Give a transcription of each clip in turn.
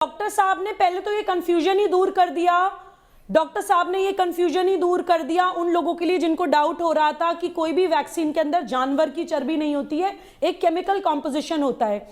Doctor साहब ने पहले तो ये कंफ्यूजन ही दूर कर दिया। डॉक्टर साहब ने ये कंफ्यूजन ही दूर कर दिया उन लोगों के लिए जिनको डाउट हो रहा था कि कोई भी वैक्सीन के अंदर जानवर की चर्बी नहीं होती है, एक केमिकल कॉम्पोजिशन होता है।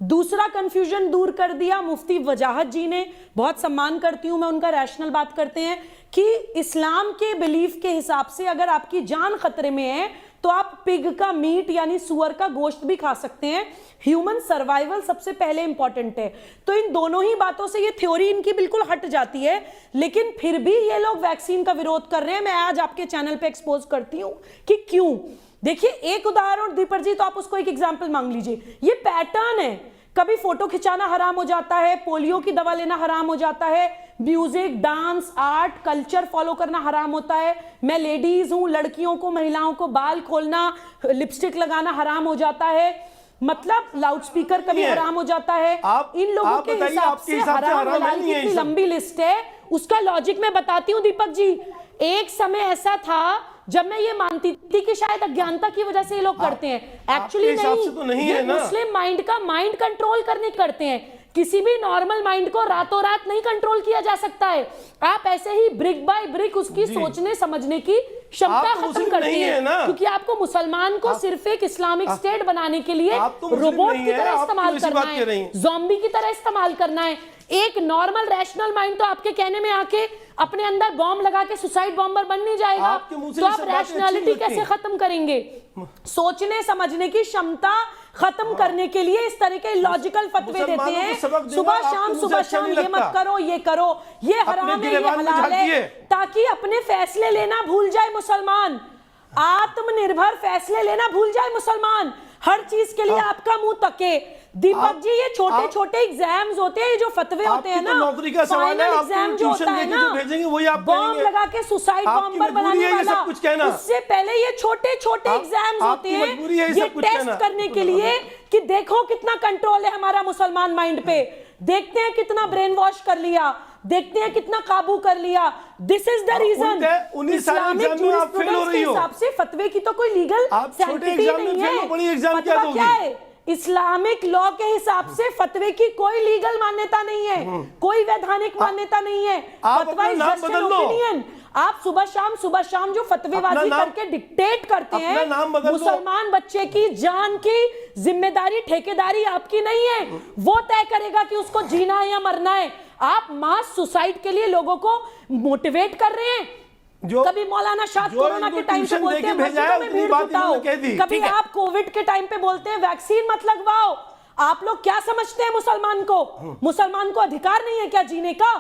दूसरा कंफ्यूजन दूर कर दिया मुफ्ती वजाहत जी ने, बहुत सम्मान करती हूं मैं उनका, रैशनल बात करते हैं कि इस्लाम के बिलीफ के हिसाब से अगर आपकी जान खतरे में है तो आप पिग का मीट यानी सुअर का गोश्त भी खा सकते हैं। ह्यूमन सर्वाइवल सबसे पहले इंपॉर्टेंट है। तो इन दोनों ही बातों से ये थ्योरी इनकी बिल्कुल हट जाती है, लेकिन फिर भी ये लोग वैक्सीन का विरोध कर रहे हैं। मैं आज आपके चैनल पे एक्सपोज करती हूं कि क्यों। देखिए एक उदाहरण दीपर जी, तो आप उसको एक एग्जाम्पल मांग लीजिए। ये पैटर्न है, कभी फोटो खिंचाना हराम हो जाता है, पोलियो की दवा लेना हराम हो जाता है, music, dance, art, culture follow करना हराम होता है। मैं लेडीज हूं, लड़कियों को, महिलाओं को बाल खोलना, लिपस्टिक लगाना हराम हो जाता है, मतलब लाउड स्पीकर कभी हराम हो जाता है। इन लोगों के हिसाब से हराम हलाल की इतनी लंबी लिस्ट है। उसका लॉजिक मैं बताती हूँ दीपक जी। एक समय ऐसा था जब मैं ये मानती थी कि शायद अज्ञानता की वजह से ये लोग करते हैं, एक्चुअली नहीं, ये मुस्लिम माइंड का माइंड कंट्रोल करने करते हैं। किसी भी नॉर्मल माइंड को रातों रात नहीं कंट्रोल किया जा सकता है। आप ऐसे ही ब्रिक बाय ब्रिक उसकी सोचने समझने की क्षमता खत्म करते हैं, क्योंकि आपको मुसलमान को सिर्फ एक इस्लामिक स्टेट बनाने के लिए रोबोट की तरह इस्तेमाल करना है, ज़ॉम्बी की तरह इस्तेमाल करना है। एक नॉर्मल रैशनल माइंड तो आपके कहने में आके अपने अंदर बॉम्ब लगा के सुसाइड बॉम्बर बन नहीं जाएगा। तो आप रैशनैलिटी कैसे खत्म करेंगे? सोचने समझने की क्षमता खत्म करने के लिए इस तरह के लॉजिकल फतवे देते हैं। सुबह शाम ये मत करो, ये करो, ये हराम है, ये हलाल है, ताकि अपने फैसले लेना भूल जाए मुसलमान, आत्मनिर्भर फैसले लेना भूल जाए मुसलमान, हर चीज के लिए आपका मुंह तके। दीपक जी ये छोटे छोटे एग्जाम्स होते हैं, जो फतवे होते हैं ना, नौकरी का सवाल है, एग्जाम जो होता है ना, बॉम्ब लगा के सुसाइड बॉम्बर बनाने वाला, उससे पहले ये छोटे छोटे एग्जाम्स होते हैं ये टेस्ट करने के लिए कि देखो कितना कंट्रोल है हमारा मुसलमान माइंड पे, देखते हैं कितना ब्रेन वॉश कर लिया, देखते हैं कितना काबू कर लिया। This is the reason. Islamic jurisprudence के हिसाब से फतवे की तो कोई लीगल सैंक्टिटी नहीं है। फतवा क्या है? इस्लामिक लॉ के हिसाब से फतवे की कोई लीगल मान्यता नहीं है, कोई वैधानिक मान्यता नहीं है। फतवा इज जस्ट एन ओपिनियन। आप सुबह शाम जो फतवेबाजी करके डिक्टेट करते हैं, मुसलमान बच्चे की जान की जिम्मेदारी, ठेकेदारी आपकी नहीं है। वो तय करेगा कि उसको जीना है या मरना है। आप मास सुसाइड के लिए लोगों को मोटिवेट कर रहे हैं। कभी मौलाना शाद कोरोना के टाइम पे बोलते हैं मस्जिदों में भीड़ जुटाओ, कभी आप कोविड के टाइम पे बोलते हैं वैक्सीन मत लगवाओ। आप लोग क्या समझते हैं मुसलमान को? मुसलमान को अधिकार नहीं है क्या जीने का?